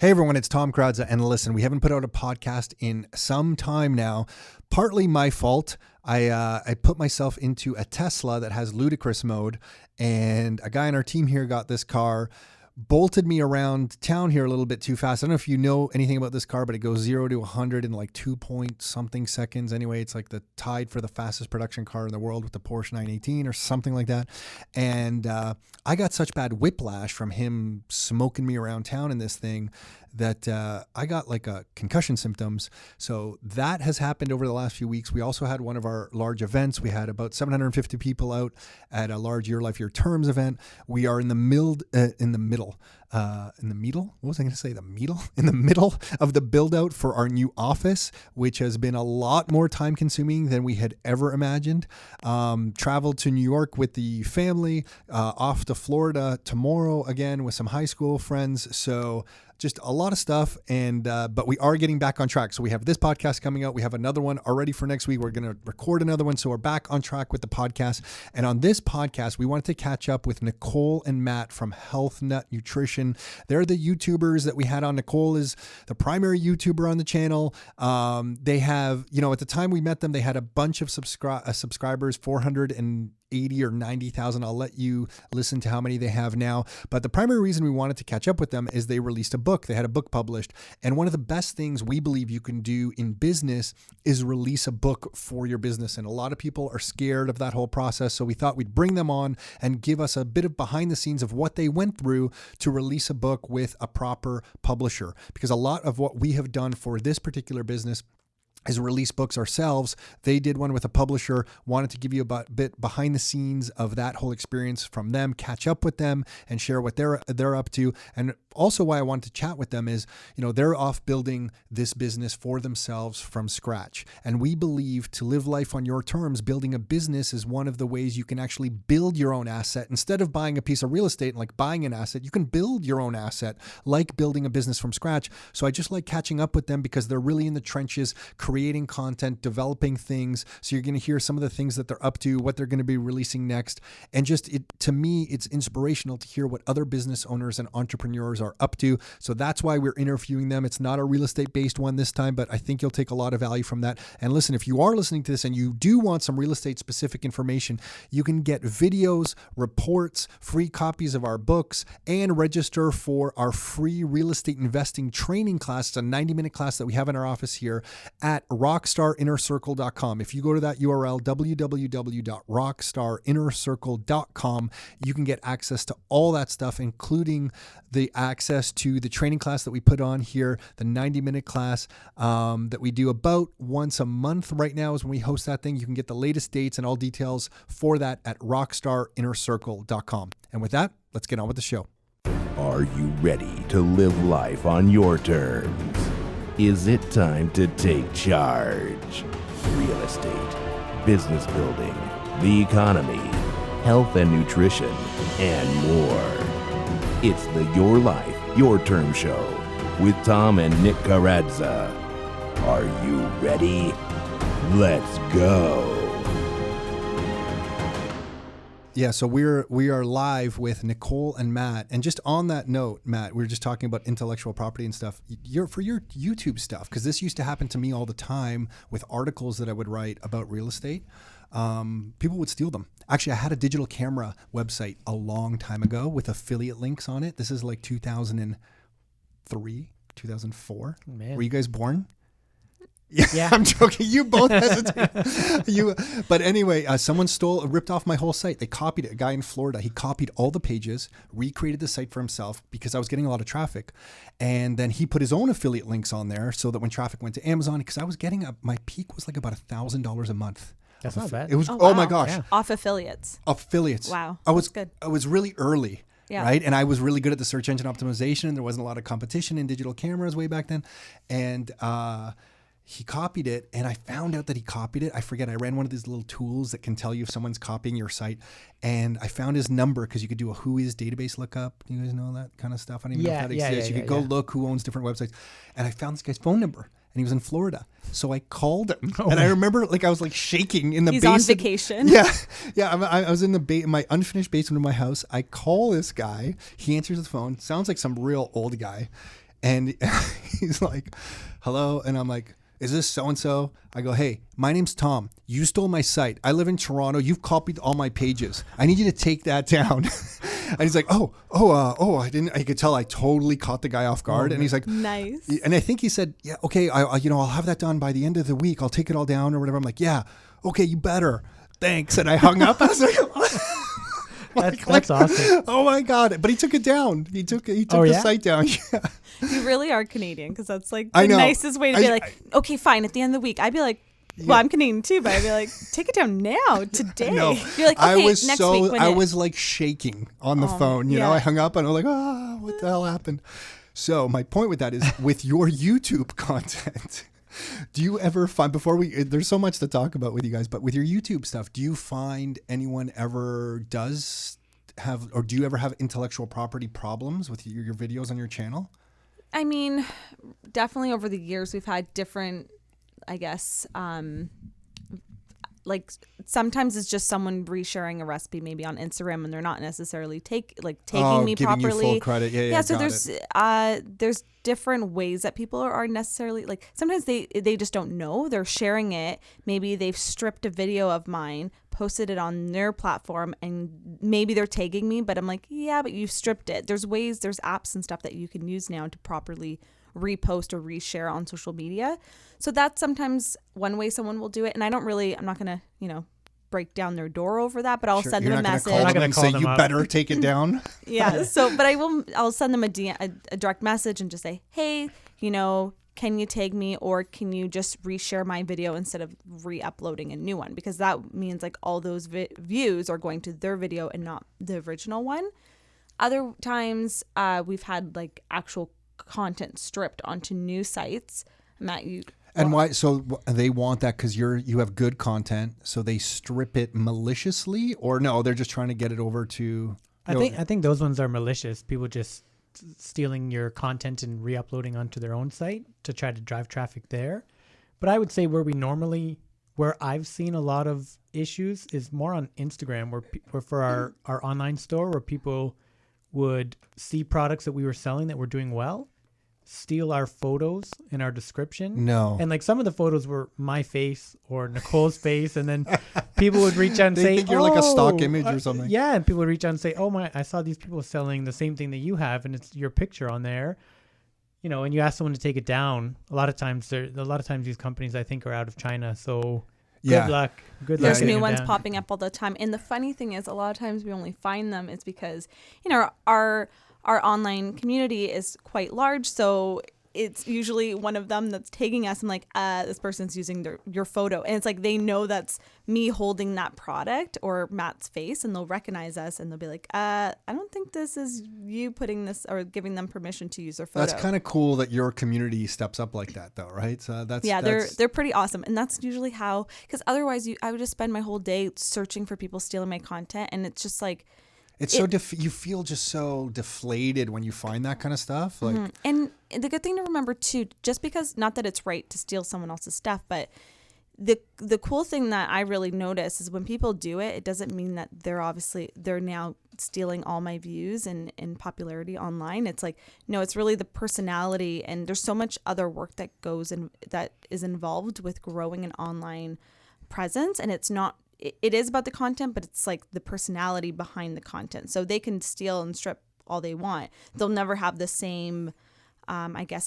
Hey everyone, it's Tom Kradza, and listen, we haven't put out a podcast in some time now. Partly my fault. I put myself into a Tesla that has ludicrous mode, and a guy on our team here got this car, bolted me around town here a little bit too fast. I don't know if you know anything about this car, but it goes 0 to 100 in like 2 point something seconds. Anyway, it's like the tied for the fastest production car in the world with the Porsche 918 or something like that. And I got such bad whiplash from him smoking me around town in this thing that I got like concussion symptoms. So that has happened over the last few weeks. We also had one of our large events. We had about 750 people out at a large Your Life, Your Terms event. We are in the middle of the build out for our new office, which has been a lot more time consuming than we had ever imagined. Traveled to New York with the family, off to Florida tomorrow again with some high school friends. So just a lot of stuff, but we are getting back on track. So we have this podcast coming out. We have another one already for next week. We're going to record another one. So we're back on track with the podcast. And on this podcast, we wanted to catch up with Nikole and Matt from HealthNut Nutrition. They're the YouTubers that we had on. Nikole is the primary YouTuber on the channel. They have, at the time we met them, they had a bunch of subscribers, 480 or 90,000. I'll let you listen to how many they have now. But the primary reason we wanted to catch up with them is they released a book. They had a book published. And one of the best things we believe you can do in business is release a book for your business. And a lot of people are scared of that whole process. So we thought we'd bring them on and give us a bit of behind the scenes of what they went through to release a book with a proper publisher. Because a lot of what we have done for this particular business is release books ourselves. They did one with a publisher, wanted to give you a bit behind the scenes of that whole experience from them, catch up with them and share what they're up to. And also why I wanted to chat with them is, they're off building this business for themselves from scratch. And we believe to live life on your terms, building a business is one of the ways you can actually build your own asset. Instead of buying a piece of real estate, like buying an asset, you can build your own asset, like building a business from scratch. So I just like catching up with them because they're really in the trenches, creating content, developing things. So you're going to hear some of the things that they're up to, what they're going to be releasing next. And to me, it's inspirational to hear what other business owners and entrepreneurs are up to. So that's why we're interviewing them. It's not a real estate based one this time, but I think you'll take a lot of value from that. And listen, if you are listening to this and you do want some real estate specific information, you can get videos, reports, free copies of our books, and register for our free real estate investing training class. It's a 90-minute class that we have in our office here at rockstarinnercircle.com. If you go to that URL, www.rockstarinnercircle.com, you can get access to all that stuff, including the access to the training class that we put on here, the 90-minute class that we do about once a month right now is when we host that thing. You can get the latest dates and all details for that at rockstarinnercircle.com. And with that, let's get on with the show. Are you ready to live life on your terms? Is it time to take charge? Real estate, business building, the economy, health and nutrition, and more. It's the Your Life, Your Term Show with Tom and Nick Kradza. Are you ready? Let's go. Yeah, so we are live with Nikole and Matt. And just on that note, Matt, we were just talking about intellectual property and stuff. For your YouTube stuff, because this used to happen to me all the time with articles that I would write about real estate. People would steal them. Actually, I had a digital camera website a long time ago with affiliate links on it. This is like 2003, 2004. Man. Were you guys born? Yeah, I'm joking. You both hesitate. But anyway, someone ripped off my whole site. They copied it. A guy in Florida, he copied all the pages, recreated the site for himself because I was getting a lot of traffic. And then he put his own affiliate links on there so that when traffic went to Amazon, because I was getting my peak was like about $1,000 a month. That's not bad. It was, oh my gosh. Yeah. Off affiliates. Wow. That's good. I was really early. Yeah. Right. And I was really good at the search engine optimization. There wasn't a lot of competition in digital cameras way back then. And, he copied it, and I found out that he copied it. I forget. I ran one of these little tools that can tell you if someone's copying your site, and I found his number because you could do a who is database lookup. Do you guys know that kind of stuff? I don't even know if that exists. You could go look who owns different websites, and I found this guy's phone number, and he was in Florida. So I called him, and I remember I was shaking in the basement. He's on vacation. Yeah. I was in my unfinished basement of my house. I call this guy. He answers the phone. Sounds like some real old guy. And he's like, hello. And I'm like, is this so-and-so? I go, hey, my name's Tom. You stole my site. I live in Toronto. You've copied all my pages. I need you to take that down. And he's like, I didn't, I could tell I totally caught the guy off guard. And he's like, nice. And I think he said, yeah, okay, I'll have that done by the end of the week. I'll take it all down or whatever. I'm like, yeah, okay, you better. Thanks. And I hung up. I was like, that's awesome. Oh my God. But he took it down. He took the site down. Yeah. You really are Canadian, because that's like I the know. nicest way to be like, okay, fine. At the end of the week, I'd be like, well, I'm Canadian too, but I'd be like, take it down now, today. No, You're like, okay, next week. I was like shaking on the phone. You know, I hung up and I was like, what the hell happened? So my point with that is with your YouTube content, do you ever find, there's so much to talk about with you guys, but with your YouTube stuff, do you find anyone ever does have, or do you ever have intellectual property problems with your videos on your channel? I mean, definitely over the years, we've had different, I guess, like sometimes it's just someone resharing a recipe maybe on Instagram and they're not necessarily taking me giving properly. You full credit. Yeah. So there's different ways that people are necessarily, like, sometimes they just don't know. They're sharing it. Maybe they've stripped a video of mine, posted it on their platform, and maybe they're tagging me, but I'm like, yeah, but you stripped it. There's apps and stuff that you can use now to properly repost or reshare on social media. So that's sometimes one way someone will do it. And I'm not going to, break down their door over that, but I'll send them a message. You're not going to call them and say, you better take it down. Yeah. But I'll send them a direct message and just say, hey, can you tag me, or can you just reshare my video instead of re-uploading a new one? Because that means like all those views are going to their video and not the original one. Other times we've had like actual content stripped onto new sites. Matt, why? So they want that because you have good content, so they strip it maliciously, or no? They're just trying to get it over to. I think those ones are malicious. People just stealing your content and re-uploading onto their own site to try to drive traffic there. But I would say where I've seen a lot of issues is more on Instagram, where for our online store, where people would see products that we were selling that were doing well, steal our photos in our description. No. And like some of the photos were my face or Nicole's face, and then people would reach out and say, think you're like a stock image or something. Yeah, and people would reach out and say, I saw these people selling the same thing that you have, and it's your picture on there. And you ask someone to take it down. A lot of times these companies, I think, are out of China, so good luck. There's new ones popping up all the time. And the funny thing is, a lot of times we only find them is because, our online community is quite large. So it's usually one of them that's tagging us and like, this person's using your photo. And it's like, they know that's me holding that product or Matt's face, and they'll recognize us and they'll be like, I don't think this is you putting this or giving them permission to use their photo. That's kind of cool that your community steps up like that though, right? So they're pretty awesome. And that's usually how, because otherwise I would just spend my whole day searching for people stealing my content. And it's just like, you feel just so deflated when you find that kind of stuff. Like, and the good thing to remember too, just because, not that it's right to steal someone else's stuff, but the cool thing that I really notice is when people do it, it doesn't mean that they're now stealing all my views and popularity online. It's like, no, it's really the personality, and there's so much other work that goes in that is involved with growing an online presence, and it's not. It is about the content, but it's like the personality behind the content. So they can steal and strip all they want. They'll never have the same,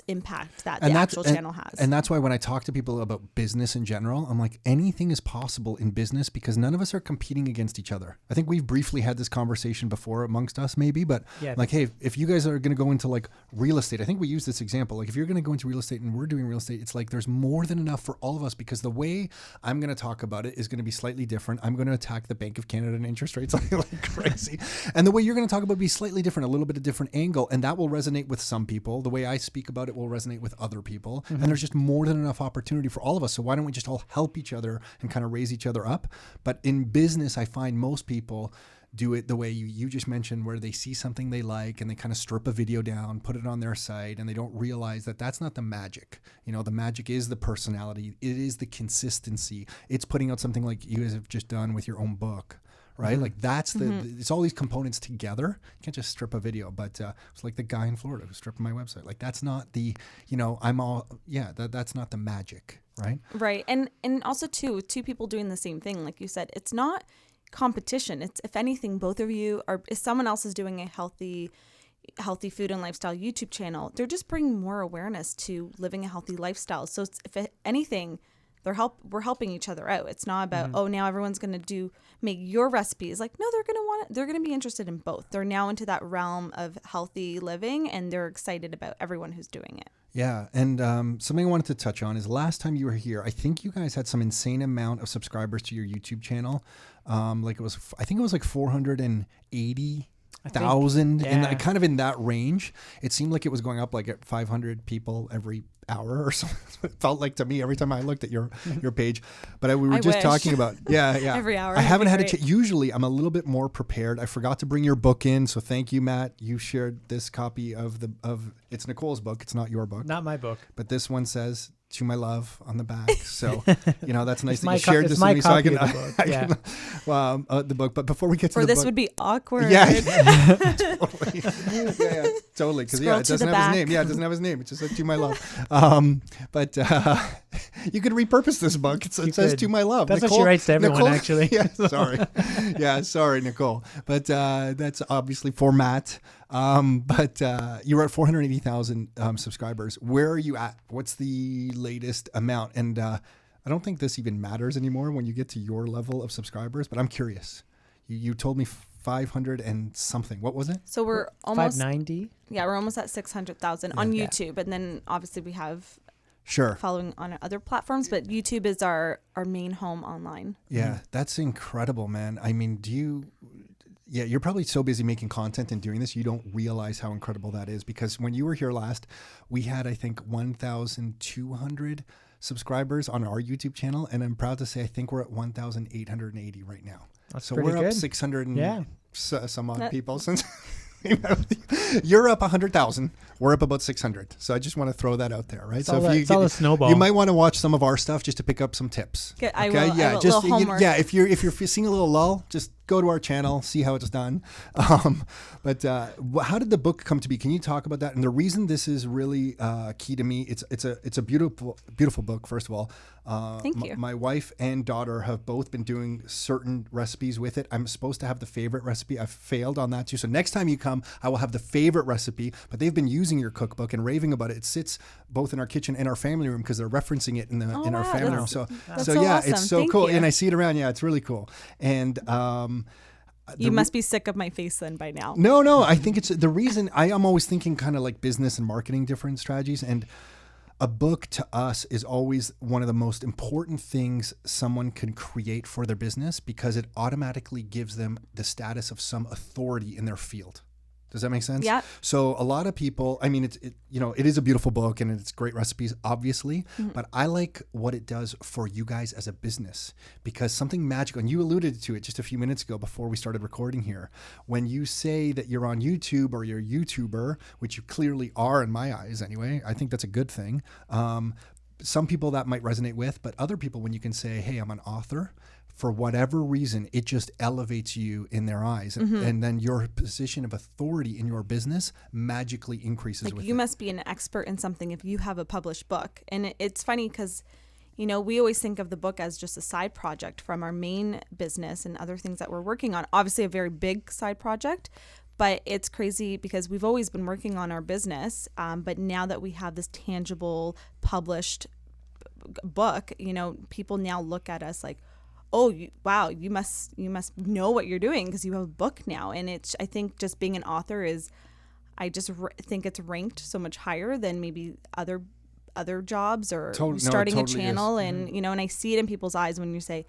impact that the actual channel has. And that's why when I talk to people about business in general, I'm like, anything is possible in business because none of us are competing against each other. I think we've briefly had this conversation before amongst us maybe, but hey, if you guys are going to go into like real estate, I think we use this example. Like if you're going to go into real estate and we're doing real estate, it's like there's more than enough for all of us, because the way I'm going to talk about it is going to be slightly different. I'm going to attack the Bank of Canada and interest rates like crazy. And the way you're going to talk about it will be slightly different, a little bit of different angle. And that will resonate with some people. The way I speak about it will resonate with other people. And there's just more than enough opportunity for all of us. So why don't we just all help each other and kind of raise each other up? But in business, I find most people do it the way you just mentioned, where they see something they like and they kind of strip a video down, put it on their site, and they don't realize that that's not the magic. The magic is the personality. It is the consistency. It's putting out something like you guys have just done with your own book, right? Like that's it's all these components together. You can't just strip a video, but it's like the guy in Florida who stripped my website. Like that's not the, that's not the magic, right? Right. And also too, two people doing the same thing. Like you said, it's not competition. It's, if anything, both of you are, if someone else is doing a healthy food and lifestyle YouTube channel, they're just bringing more awareness to living a healthy lifestyle. So it's, if anything, we're helping each other out. It's not about, oh, now everyone's going to make your recipes. Like, no, they're going to be interested in both. They're now into that realm of healthy living, and they're excited about everyone who's doing it. Yeah. And something I wanted to touch on is last time you were here, I think you guys had some insane amount of subscribers to your YouTube channel. I think it was like 480,000 and kind of in that range. It seemed like it was going up like at 500 people every hour or something. It felt like to me every time I looked at your page. But we were just talking about every hour. I haven't had a usually I'm a little bit more prepared. I forgot to bring your book in, so thank you, Matt. You shared this copy of it's Nikole's book. It's not your book. Not my book. But this one says "To My Love" on the back. So that's nice that you shared this with me, so I can the book. But before we get to the book, this would be awkward. Yeah, totally. Totally. Because it doesn't have his name. Yeah, it doesn't have his name. It just says "To My Love." But you could repurpose this book. It says "To My Love." That's Nikole, what she writes to everyone, actually. Yeah, sorry. Sorry, Nikole. But that's obviously for Matt. But you're at 480,000 subscribers. Where are you at? What's the latest amount? And I don't think this even matters anymore when you get to your level of subscribers, but I'm curious. You told me 500 and something. What was it? So we're almost 590. Yeah, we're almost at 600,000 on YouTube, and then obviously we have following on other platforms, but YouTube is our main home online. Yeah, that's incredible, man. I mean, you're probably so busy making content and doing this, you don't realize how incredible that is. Because when you were here last, we had, I think, 1,200 subscribers on our YouTube channel. And I'm proud to say, I think we're at 1,880 right now. That's we're good. up 600 and some odd people since you're up 100,000. We're up about 600. So I just want to throw that out there, right? It's all a snowball. You might want to watch some of our stuff just to pick up some tips. Okay? I will. Just homework. If you're seeing a little lull, just go to our channel, see how it's done. But how did the book come to be? Can you talk about that? And the reason this is really key to me, it's a beautiful book. First of all, thank you. My wife and daughter have both been doing certain recipes with it. I'm supposed to have the favorite recipe. I've failed on that too. So next time you come, I will have the favorite recipe. But they've been using your cookbook and raving about it. It sits both in our kitchen and our family room because they're referencing it in our family room. So awesome. it's so cool. And I see it around. Yeah, it's really cool. And you must be sick of my face then by now. No. I think it's the reason I am always thinking kind of like business and marketing different strategies. And a book to us is always one of the most important things someone can create for their business because it automatically gives them the status of some authority in their field. Does that make sense? Yeah. So a lot of people, I mean, it is a beautiful book and it's great recipes, obviously, but I like what it does for you guys as a business because something magical, and you alluded to it just a few minutes ago before we started recording here. When you say that you're on YouTube or you're a YouTuber, which you clearly are in my eyes anyway, I think that's a good thing. Some people that might resonate with, but other people, when you can say, hey, I'm an author, for whatever reason, it just elevates you in their eyes. And then your position of authority in your business magically increases with you must be an expert in something if you have a published book. And it's funny because, we always think of the book as just a side project from our main business and other things that we're working on. Obviously, a very big side project. But it's crazy because we've always been working on our business. But now that we have this tangible published book, people now look at us like, oh, wow, you must know what you're doing because you have a book now. And I think just being an author I just think it's ranked so much higher than maybe other jobs or starting a channel. And, and I see it in people's eyes when you say,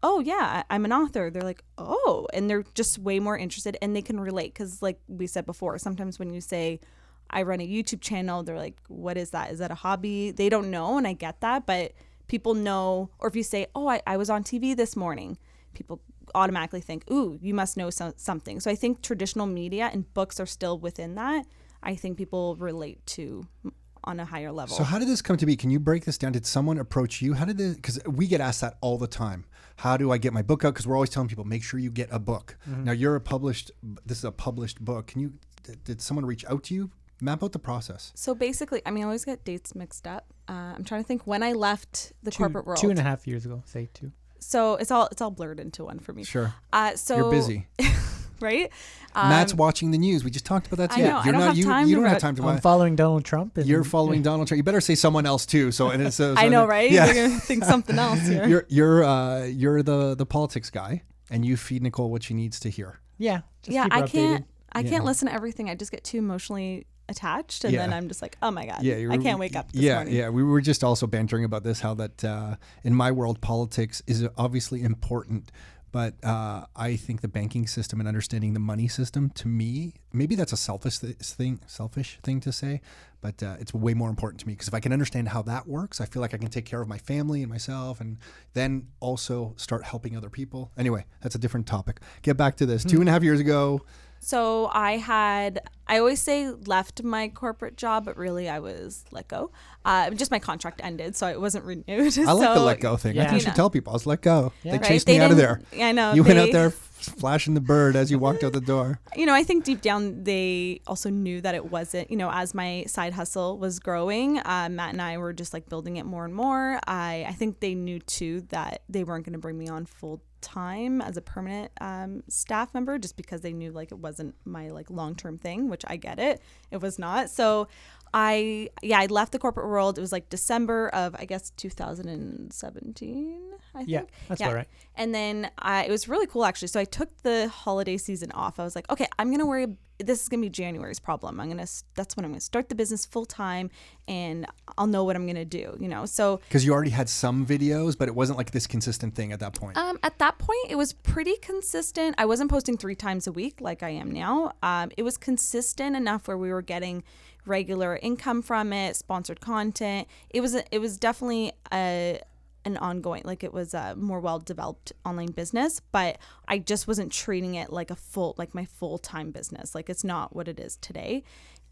oh yeah, I'm an author. They're like, oh, and they're just way more interested and they can relate. Cause like we said before, sometimes when you say, I run a YouTube channel, they're like, what is that? Is that a hobby? They don't know. And I get that, but people know, or if you say, oh, I was on TV this morning, people automatically think, ooh, you must know something. So I think traditional media and books are still within that. I think people relate to on a higher level. So how did this come to be? Can you break this down? Did someone approach you? How did this, because we get asked that all the time. How do I get my book out? Because we're always telling people, make sure you get a book. Now this is a published book. Did someone reach out to you? Map out the process. So basically, I always get dates mixed up. I'm trying to think when I left the corporate world. 2.5 years ago, say 2. So it's all blurred into one for me. Sure. So you're busy. Right? Matt's watching the news. We just talked about that I today. know. I don't have time you to don't have read- time to I'm watch. following Donald Trump. You're following Donald Trump. You better say someone else too. So and it's I know, right? Yeah. You're gonna think something else here. You're the politics guy, and you feed Nikole what she needs to hear. Yeah. Just Yeah, keep her I updated. can't listen to everything. I just get too emotionally attached, and then I'm just like, oh my god, I can't wake up this morning. Yeah. We were just also bantering about this, how that in my world, politics is obviously important, but I think the banking system and understanding the money system, to me, maybe that's a selfish thing to say, but it's way more important to me, because if I can understand how that works, I feel like I can take care of my family and myself, and then also start helping other people. Anyway, that's a different topic. Get back to this. 2.5 years ago. So I always say left my corporate job, but really I was let go. Just my contract ended, so it wasn't renewed. I like the let go thing. I Yeah. think you should tell people I was let go. Yeah. They Right? chased me out of there. Yeah, I know. You went out there flashing the bird as you walked out the door. I think deep down they also knew that it wasn't, as my side hustle was growing, Matt and I were just like building it more and more. I think they knew too that they weren't going to bring me on full time as a permanent staff member, just because they knew like it wasn't my like long-term thing, which I get it. It was not. So I left the corporate world. It was like December of, I guess, 2017, I think. Yeah, that's all right. And then it was really cool, actually. So I took the holiday season off. I was like, okay, I'm going to worry. This is going to be January's problem. That's when I'm going to start the business full time, and I'll know what I'm going to do, So Because you already had some videos, but it wasn't like this consistent thing at that point. at that point, it was pretty consistent. I wasn't posting 3 times a week like I am now. It was consistent enough where we were getting regular income from it, sponsored content. It was definitely an ongoing, like it was a more well-developed online business, but I just wasn't treating it like my full-time business. Like it's not what it is today.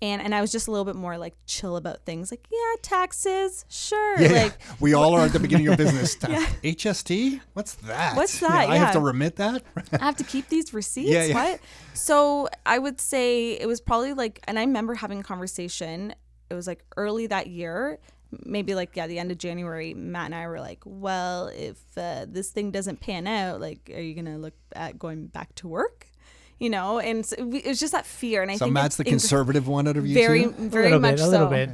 And I was just a little bit more like chill about things, like, yeah, taxes, sure. Yeah, like we all are at the beginning of business. HST? What's that? What's that? I have to Yeah. remit that? I have to keep these receipts. Yeah. What? So I would say it was probably like, and I remember having a conversation. It was like early that year, maybe like, the end of January. Matt and I were like, well, if this thing doesn't pan out, like, are you going to look at going back to work? And so it was just that fear. And I So think Matt's the conservative one out of you very, two? very much so. A little bit.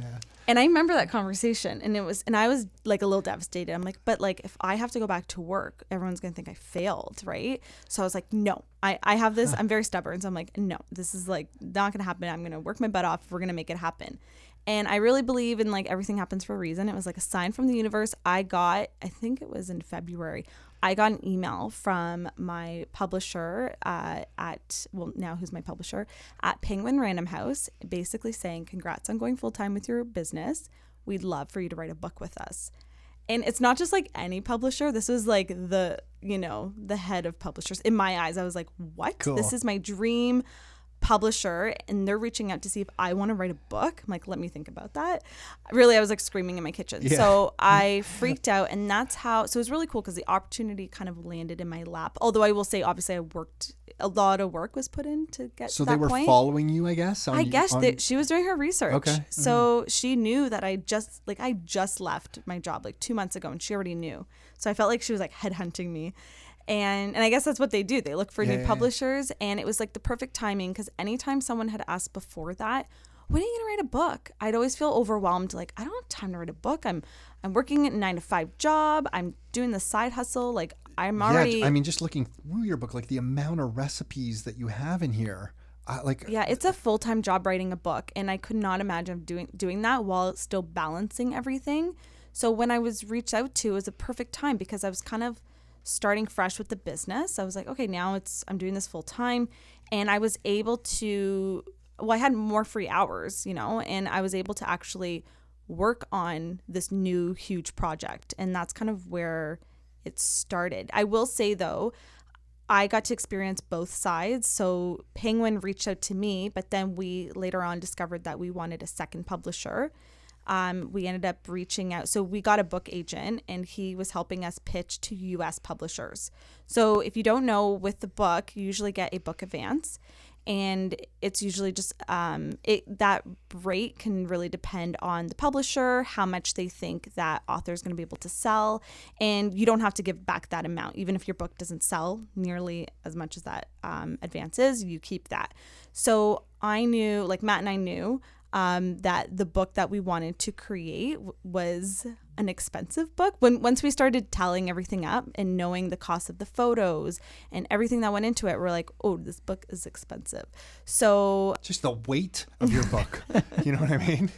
And I remember that conversation, and I was like a little devastated. I'm like, but like, if I have to go back to work, everyone's going to think I failed, right? So I was like, no, I have this. I'm very stubborn. So I'm like, no, this is like not going to happen. I'm going to work my butt off. We're going to make it happen. And I really believe in like everything happens for a reason. It was like a sign from the universe. I think it was in February, I got an email from my publisher now who's my publisher at Penguin Random House, basically saying, congrats on going full time with your business. We'd love for you to write a book with us. And it's not just like any publisher. This was like the head of publishers. In my eyes, I was like, what? Cool. This is my dream publisher, and they're reaching out to see if I want to write a book. I'm like, let me think about that. Really, I was like screaming in my kitchen. Yeah. So I freaked out, and that's how. So it was really cool because the opportunity kind of landed in my lap. Although I will say, obviously, a lot of work was put in to get So to that they were point. following you, I guess? She was doing her research. Okay. So she knew that I just left my job like 2 months ago, and she already knew. So I felt like she was like headhunting me. And I guess that's what they do. They look for new publishers. And it was like the perfect timing, because anytime someone had asked before that, when are you going to write a book? I'd always feel overwhelmed. Like, I don't have time to write a book. I'm working at a 9-to-5 job. I'm doing the side hustle. Like, I'm already. Yeah, I mean, just looking through your book, like the amount of recipes that you have in here. Yeah, it's a full-time job writing a book. And I could not imagine doing that while still balancing everything. So when I was reached out to, it was a perfect time, because I was kind of starting fresh with the business. I was like, okay, now I'm doing this full time, and I was able to, I had more free hours, and I was able to actually work on this new huge project. And that's kind of where it started. I will say though, I got to experience both sides. So Penguin reached out to me, but then we later on discovered that we wanted a second publisher. we ended up reaching out. So we got a book agent, and he was helping us pitch to US publishers. So if you don't know, with the book, you usually get a book advance. And it's usually just that rate can really depend on the publisher, how much they think that author is going to be able to sell. And you don't have to give back that amount. Even if your book doesn't sell nearly as much as that advance is, you keep that. So I knew, like Matt and I knew, that the book that we wanted to create was an expensive book. Once we started tallying everything up and knowing the cost of the photos and everything that went into it, we're like, oh, this book is expensive. So just the weight of your book. You know what I mean?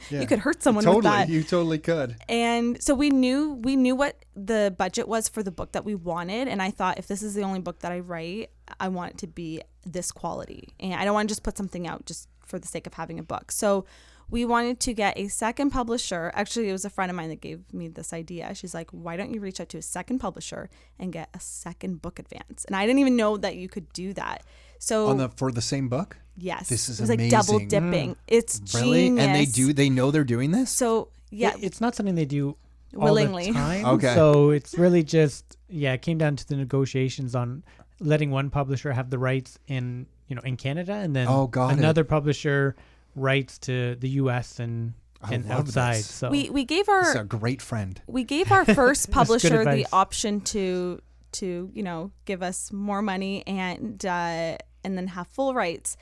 Yeah. You could hurt someone totally, with that. You totally could. And so we knew what the budget was for the book that we wanted. And I thought, if this is the only book that I write, I want it to be this quality. And I don't want to just put something out just for the sake of having a book. So we wanted to get a second publisher. Actually, it was a friend of mine that gave me this idea. She's like, why don't you reach out to a second publisher and get a second book advance? And I didn't even know that you could do that. So for the same book? Yes. This is it was amazing. like double dipping. It's really? genius. And they know they're doing this? So yeah. It's not something they do willingly. all the time. Okay. So it's really just, it came down to the negotiations on letting one publisher have the rights in Canada, and then another publisher rights to the US and outside. This. So we gave our this is a great friend. We gave our first publisher the option to give us more money and then have full rights.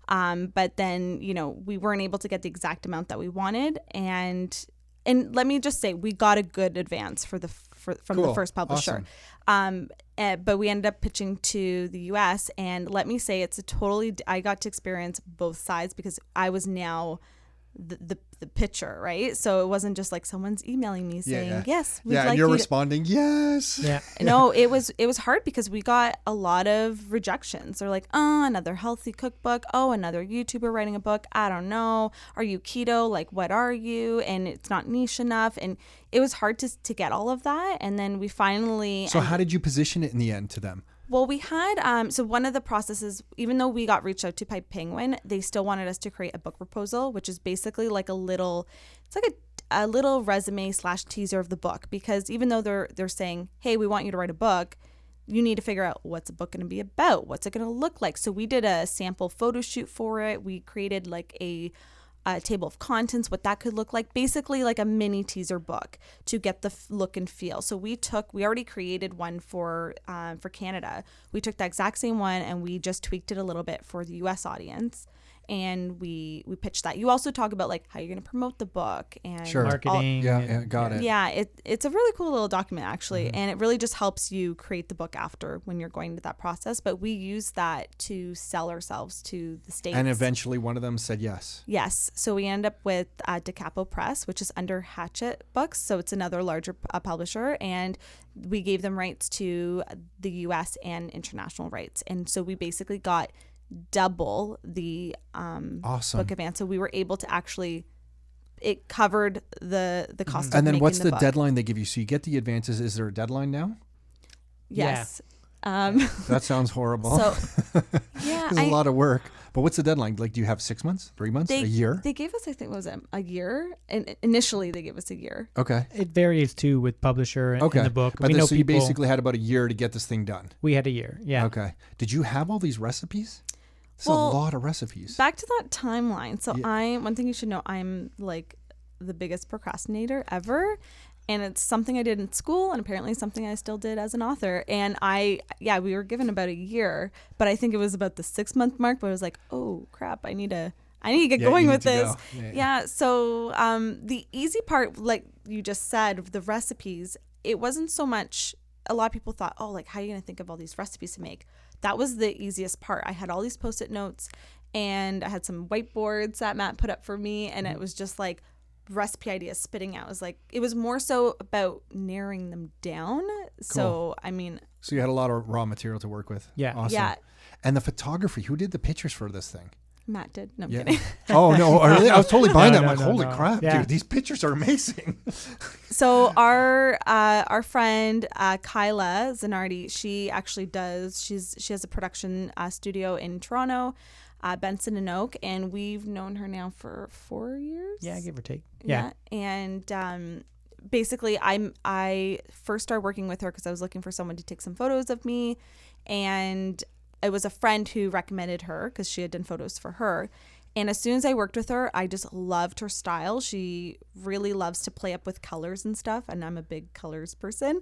But then we weren't able to get the exact amount that we wanted, and let me just say, we got a good advance from the first publisher. Awesome. But we ended up pitching to the US, and let me say, I got to experience both sides, because I was now the pitcher, right? So it wasn't just like someone's emailing me saying, yes, we'd like and you're you responding, yes. Yeah. No, it was hard, because we got a lot of rejections. They're like, oh, another healthy cookbook. Oh, another YouTuber writing a book. I don't know. Are you keto? Like, what are you? And it's not niche enough. And it was hard to get all of that. And then we finally... So how did you position it in the end to them? Well, we had, so one of the processes, even though we got reached out to by Penguin, they still wanted us to create a book proposal, which is basically like a little resume / teaser of the book. Because even though they're saying, hey, we want you to write a book, you need to figure out, what's the book going to be about? What's it going to look like? So we did a sample photo shoot for it. We created like a table of contents, what that could look like, basically like a mini teaser book to get the look and feel. So we already created one for Canada. We took that exact same one and we just tweaked it a little bit for the US audience. And we pitched that. You also talk about like how you're going to promote the book and marketing. Got it. Yeah, it's a really cool little document actually, and it really just helps you create the book after when you're going to that process. But we use that to sell ourselves to the States. And eventually one of them said yes. Yes. So we end up with DeCapo Press, which is under Hatchet Books. So it's another larger publisher, and we gave them rights to the US and international rights. And so we basically got double the awesome book advance. So we were able to actually, it covered the cost of and then making what's the book. deadline they give you? So you get the advances. Is there a deadline now? Yes. That sounds horrible. So yeah, it's a lot of work. But what's the deadline? Like, do you have 6 months, 3 months, a year? They gave us, I think, what was it, a year? And initially they gave us a year. Okay. It varies too with publisher and the book. But so you basically had about a year to get this thing done. We had a year. Yeah. Okay. Did you have all these recipes? It's a lot of recipes. Back to that timeline. So one thing you should know, I'm like the biggest procrastinator ever. And it's something I did in school, and apparently something I still did as an author. And we were given about a year, but I think it was about the 6 month mark, but I was like, oh crap, I need to get going with this. Yeah. So the easy part, like you just said, the recipes, it wasn't so much, a lot of people thought, oh, like, how are you going to think of all these recipes to make? That was the easiest part. I had all these Post-it notes, and I had some whiteboards that Matt put up for me, and it was just like recipe ideas spitting out. It was more so about narrowing them down. Cool. So so you had a lot of raw material to work with. Yeah. Awesome. Yeah. And the photography, who did the pictures for this thing? Matt did. No, I'm kidding. Oh no, really? I was totally buying that. I'm like, holy crap, Yeah. dude, these pictures are amazing. So our friend Kyla Zanardi, she actually she has a production studio in Toronto. Benson and Oak, and we've known her now for 4 years. Yeah, give or take. Yeah. And basically, I first started working with her because I was looking for someone to take some photos of me, and it was a friend who recommended her because she had done photos for her. And as soon as I worked with her, I just loved her style. She really loves to play up with colors and stuff, and I'm a big colors person.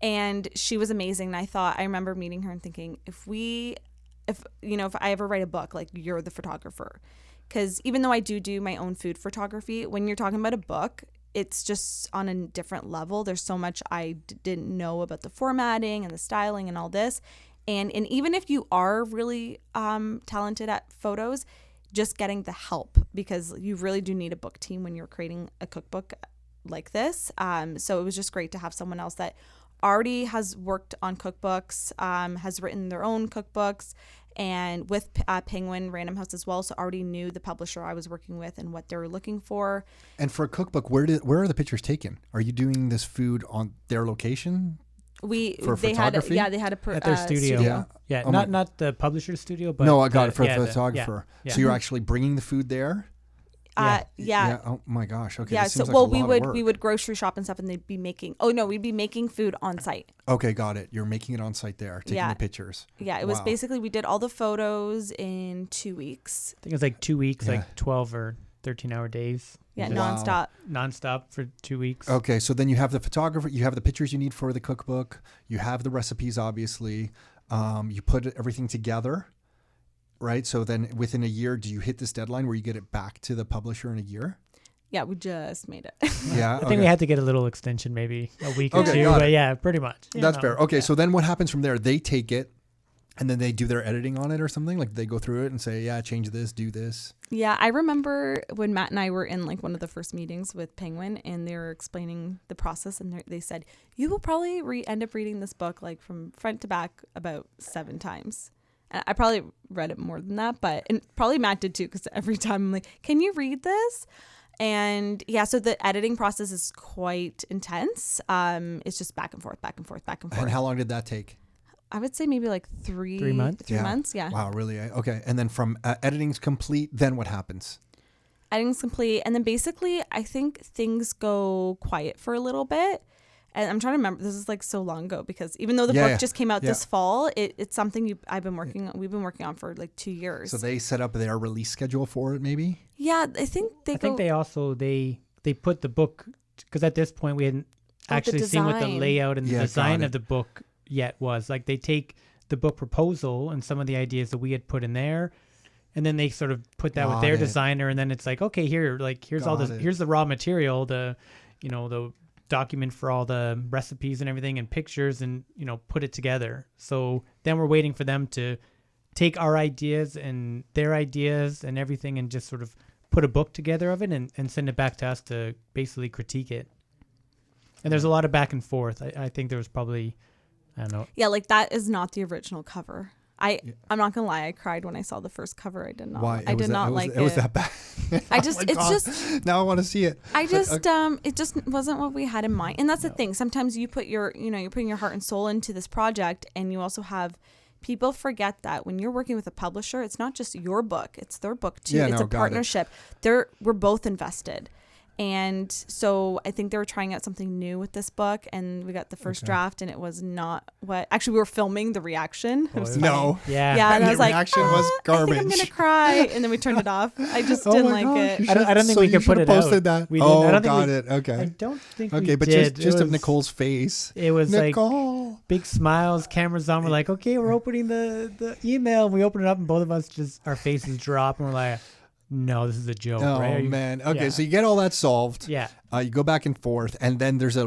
And she was amazing. And I remember meeting her and thinking, if I ever write a book, like, you're the photographer. Because even though I do my own food photography, when you're talking about a book, it's just on a different level. There's so much I didn't know about the formatting and the styling and all this. And even if you are really talented at photos, just getting the help, because you really do need a book team when you're creating a cookbook like this. So it was just great to have someone else that already has worked on cookbooks, has written their own cookbooks, and with Penguin Random House as well, so already knew the publisher I was working with and what they were looking for. And for a cookbook, where are the pictures taken? Are you doing this food on their location? They photography? had At their studio. Yeah, not the publisher's studio, but no, I got it for the photographer. Yeah. So you're actually bringing the food there? Yeah. Oh my gosh. Okay. Yeah. This So seems like a lot of work. we would grocery shop and stuff, and they'd be making. We'd be making food on site. Okay, got it. You're making it on site there, taking the pictures. Yeah, it was basically, we did all the photos in 2 weeks. I think it was like 2 weeks, like 12 or 13-hour days. Yeah, Wow. nonstop For 2 weeks. Okay, so then you have the photographer, you have the pictures you need for the cookbook, you have the recipes, obviously. You put everything together, right? So then within a year, do you hit this deadline where you get it back to the publisher in a year? Yeah, we just made it. Yeah. I think we had to get a little extension, maybe a week or Okay, two, got but it. yeah, pretty much. That's fair. Okay, so then what happens from there? They take it and then they do their editing on it or something? Like they go through it and say, yeah, change this, do this. Yeah, I remember when Matt and I were in like one of the first meetings with Penguin, and they were explaining the process, and they said, you will probably end up reading this book like from front to back about 7 times. And I probably read it more than that, and probably Matt did too, because every time I'm like, can you read this? And yeah, so the editing process is quite intense. It's just back and forth. And how long did that take? I would say maybe like 3 months. 3 months, yeah. Wow, really? Okay. And then from editing's complete, then what happens? Editing's complete. And then basically, I think things go quiet for a little bit. And I'm trying to remember, this is like so long ago, because even though the book just came out this fall, it's something we've been working on for like 2 years. So they set up their release schedule for it, maybe? Yeah, I think they also, they put the book, because at this point we hadn't actually seen what the layout and the design of the book yet was. Like they take the book proposal and some of the ideas that we had put in there, and then they sort of put that with their designer, and then it's like, okay, here's all this, here's the raw material, the document for all the recipes and everything and pictures, and put it together. So then we're waiting for them to take our ideas and their ideas and everything and just sort of put a book together of it and send it back to us to basically critique it. And there's a lot of back and forth. I think there was probably, I don't know. Yeah, like that is not the original cover. I'm not gonna lie, I cried when I saw the first cover. I did not. Why? I did not like it. It was that bad. Just now I want to see it. It just wasn't what we had in mind. And that's the thing. Sometimes you put you're putting your heart and soul into this project, and you also have people forget that when you're working with a publisher, it's not just your book, it's their book too. It's a partnership. We're both invested. And so I think they were trying out something new with this book, and we got the first draft, and it was not what. Actually, we were filming the reaction. It was no, yeah, and I was like, reaction was garbage. I think I'm gonna cry, and then we turned it off. I just didn't like it. I don't think we could put it out. That. We didn't. I don't got think it. Okay. I don't think okay, we but did. just of Nicole's face. It was Nikole. Like big smiles, cameras on. We're like, okay, we're opening the email. We open it up, and both of us our faces drop, and we're like, no, this is a joke, right? Oh, man. Okay, so you get all that solved. Yeah. You go back and forth, and then there's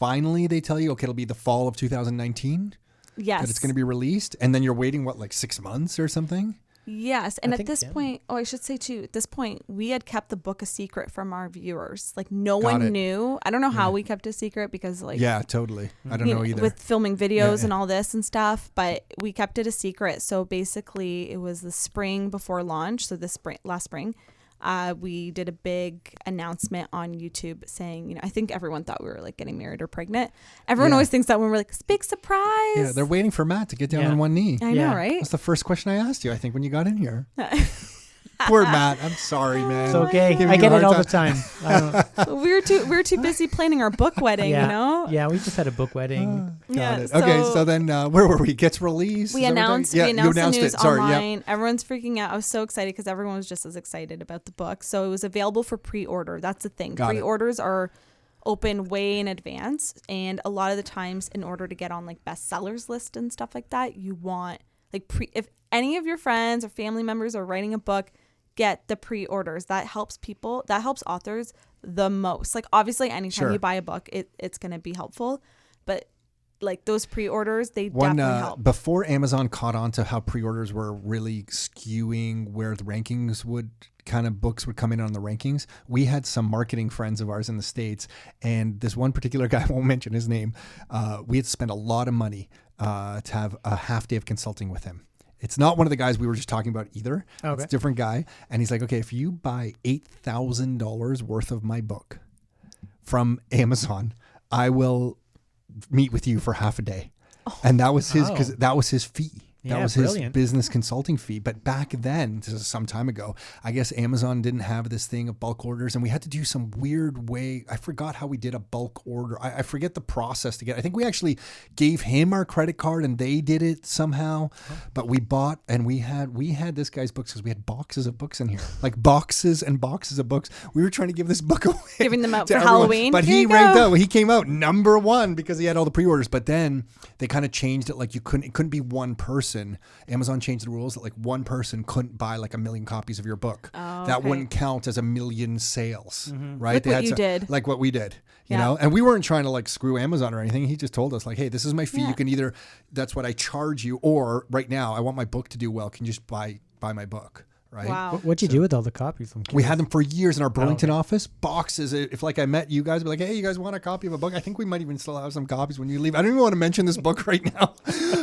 finally they tell you, okay, it'll be the fall of 2019. Yes. That it's going to be released, and then you're waiting, like 6 months or something? Yes, and at this point, I should say too, at this point, we had kept the book a secret from our viewers. Like no one knew. I don't know how we kept it a secret, because like yeah, totally. I don't know either. With filming videos and all this and stuff, but we kept it a secret. So basically, it was the spring before launch. So last spring, we did a big announcement on YouTube saying, I think everyone thought we were like getting married or pregnant. Everyone always thinks that when we're like, it's a big surprise. Yeah, they're waiting for Matt to get down on one knee. I know, right? That's the first question I asked you, I think, when you got in here. Poor Matt. I'm sorry, man. It's okay. I get it all the time. we were too busy planning our book wedding, Yeah, we just had a book wedding. Got it. Okay, so then where were we? Gets released? We announced the news it. Sorry, online. Everyone's freaking out. I was so excited because everyone was just as excited about the book. So it was available for pre-order. That's the thing. Pre-orders are open way in advance. And a lot of the times in order to get on like bestsellers list and stuff like that, you want like if any of your friends or family members are writing a book, get the pre-orders. That helps authors the most. Like obviously anytime you buy a book, it's going to be helpful, but like those pre-orders, they definitely help. Before Amazon caught on to how pre-orders were really skewing where the rankings books would come in on the rankings, we had some marketing friends of ours in the States, and this one particular guy, I won't mention his name, we had to spend a lot of money to have a half day of consulting with him. It's not one of the guys we were just talking about either. Okay. It's a different guy. And he's like, okay, if you buy $8,000 worth of my book from Amazon, I will meet with you for half a day. And that was his fee. That was his business consulting fee. But back then, this is some time ago, I guess Amazon didn't have this thing of bulk orders, and we had to do some weird way. I forgot how we did a bulk order. I forget the process to get. I think we actually gave him our credit card and they did it somehow. But we bought, and we had this guy's books because we had boxes of books in here, like boxes and boxes of books. We were trying to give this book away, giving them out for everyone. Halloween. But he ranked out. He came out number one because he had all the pre-orders. But then they kind of changed it. Like it couldn't be one person. Amazon changed the rules that like one person couldn't buy like 1 million copies of your book. That wouldn't count as 1 million sales, right? Like what we did, you know? And we weren't trying to like screw Amazon or anything. He just told us like, hey, this is my fee. You can either, that's what I charge you, or right now I want my book to do well. Can you just buy my book? Right. Wow. What'd you do with all the copies? We had them for years in our Burlington office. Boxes. If like I met you guys, be like, hey, you guys want a copy of a book? I think we might even still have some copies when you leave. I don't even want to mention this book right now,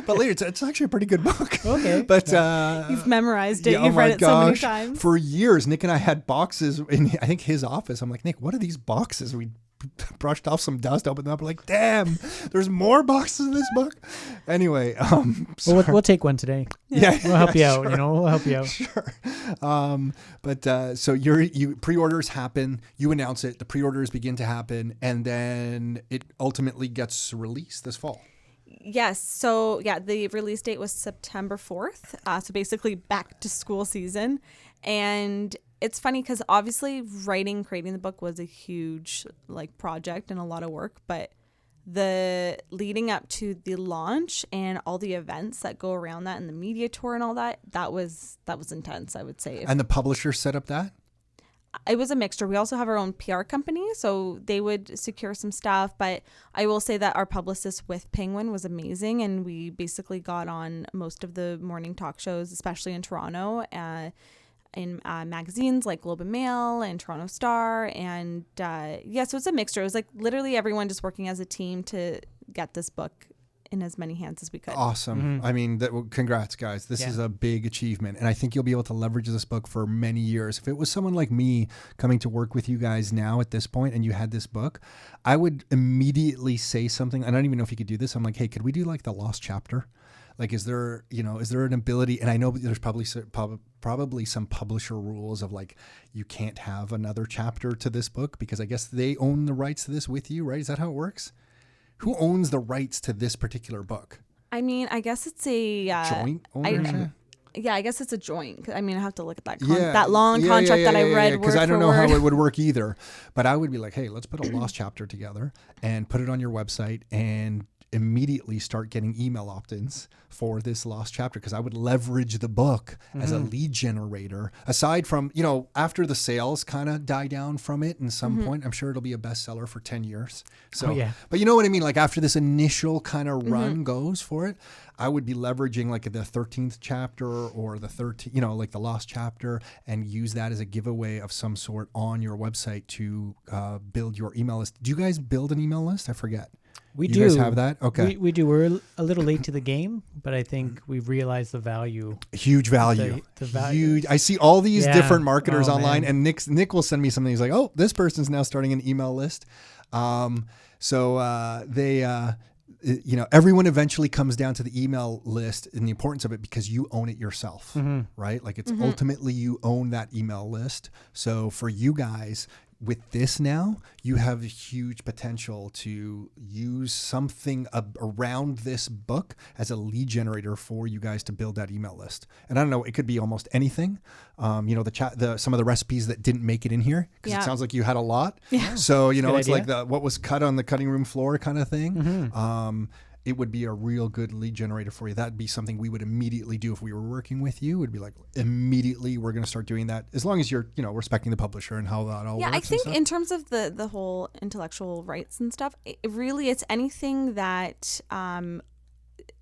but later it's actually a pretty good book. Okay. But you've memorized it. You've read it so many times. For years, Nick and I had boxes in I think his office. I'm like, Nick, what are these boxes? We brushed off some dust, opened them up, like, damn, there's more boxes in this book. Anyway, we'll take one today. Yeah, we'll help you out. We'll help you out. Sure. So you pre-orders happen, you announce it, the pre-orders begin to happen, and then it ultimately gets released this fall. Yes. So the release date was September 4th. So basically back to school season. And it's funny because obviously creating the book was a huge like project and a lot of work, but the leading up to the launch and all the events that go around that and the media tour and all that was intense, I would say. And the publisher set up that? It was a mixture. We also have our own PR company, so they would secure some stuff. But I will say that our publicist with Penguin was amazing, and we basically got on most of the morning talk shows, especially in Toronto, in magazines like Globe and Mail and Toronto Star. And so it's a mixture. It was like literally everyone just working as a team to get this book in as many hands as we could. Awesome. I mean, congrats, guys. This is a big achievement. And I think you'll be able to leverage this book for many years. If it was someone like me coming to work with you guys now at this point and you had this book, I would immediately say something. I don't even know if you could do this. I'm like, hey, could we do like the lost chapter? Like, is there an ability? And I know there's probably some publisher rules of like, you can't have another chapter to this book because I guess they own the rights to this with you, right? Is that how it works? Who owns the rights to this particular book? I mean, I guess it's a joint ownership. I guess it's a joint. I mean, I have to look at that long contract that I read because I don't know how it would work either. But I would be like, hey, let's put a lost chapter together and put it on your website and immediately start getting email opt-ins for this lost chapter, because I would leverage the book as a lead generator. Aside from, after the sales kind of die down from it in some point, I'm sure it'll be a bestseller for 10 years. So, but you know what I mean? Like after this initial kind of run goes for it, I would be leveraging like the 13th chapter or the 13th, like the lost chapter, and use that as a giveaway of some sort on your website to build your email list. Do you guys build an email list? I forget. We You do. guys have that? Okay. We do. We're a little late to the game, but I think we've realized the value. Huge value. The value. Huge. I see all these Yeah. different marketers Oh, online, man. and Nick will send me something. He's like, "Oh, this person's now starting an email list." Everyone eventually comes down to the email list and the importance of it because you own it yourself, right? Like it's ultimately you own that email list. So for you guys, with this now, you have a huge potential to use something around this book as a lead generator for you guys to build that email list. And I don't know, it could be almost anything. Some of the recipes that didn't make it in here, because it sounds like you had a lot. Yeah. So, it's idea. like what was cut on the cutting room floor kind of thing. It would be a real good lead generator for you. That'd be something we would immediately do if we were working with you. It'd be like, immediately we're going to start doing that, as long as you're, respecting the publisher and how that all works. Yeah, I and think stuff. in terms of the whole intellectual rights and stuff, it's anything that,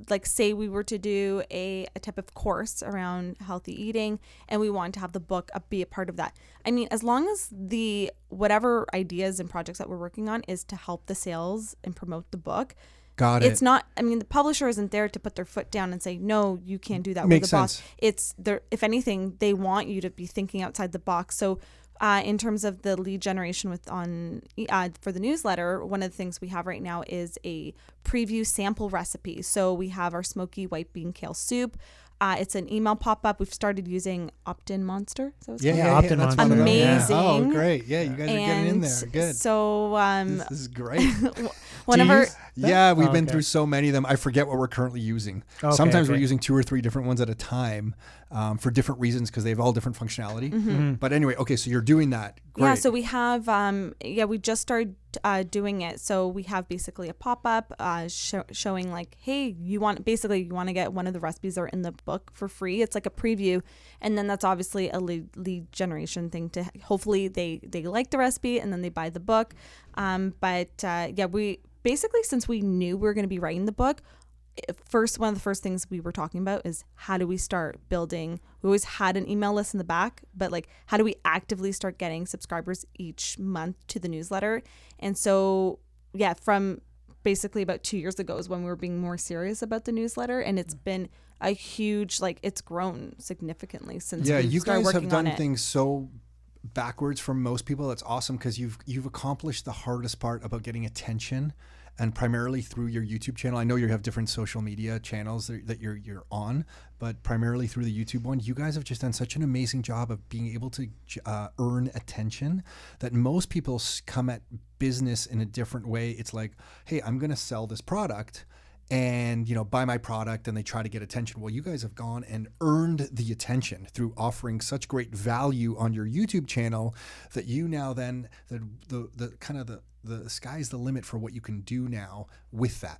like say we were to do a type of course around healthy eating and we want to have the book be a part of that. I mean, as long as the whatever ideas and projects that we're working on is to help the sales and promote the book. Got it. It's not, I mean, the publisher isn't there to put their foot down and say, no, you can't do that. Makes We're the boss. sense. It's there. If anything, they want you to be thinking outside the box. So in terms of the lead generation for the newsletter, one of the things we have right now is a preview sample recipe. So we have our smoky white bean kale soup. It's an email pop-up. We've started using Opt-in Monster. So it's Opt-in that's Monster. one of them. Yeah. Amazing. Oh, great. Yeah, you guys are getting in there. Good. So This is great. whenever Yeah, we've been okay. through so many of them. I forget what we're currently using. Okay, Sometimes we're okay. using 2 or 3 different ones at a time for different reasons because they have all different functionality. But anyway, okay, so you're doing that. Great. Yeah, so we have, we just started doing it. So we have basically a pop-up showing like, hey, you want to get one of the recipes that are in the book for free. It's like a preview. And then that's obviously a lead generation thing to hopefully they like the recipe and then they buy the book. We basically, since we knew we were going to be writing the book, one of the first things we were talking about is how do we start building. We always had an email list in the back, but like how do we actively start getting subscribers each month to the newsletter? And so from basically about 2 years ago is when we were being more serious about the newsletter, and it's been a huge, it's grown significantly since we you started guys working have on done it. things so backwards from most people. That's awesome because you've accomplished the hardest part about getting attention, and primarily through your YouTube channel. I know you have different social media channels that you're on, but primarily through the YouTube one, you guys have just done such an amazing job of being able to earn attention that most people come at business in a different way. It's like, hey, I'm going to sell this product and buy my product, and they try to get attention. Well, you guys have gone and earned the attention through offering such great value on your YouTube channel that you now then the sky's the limit for what you can do now with that.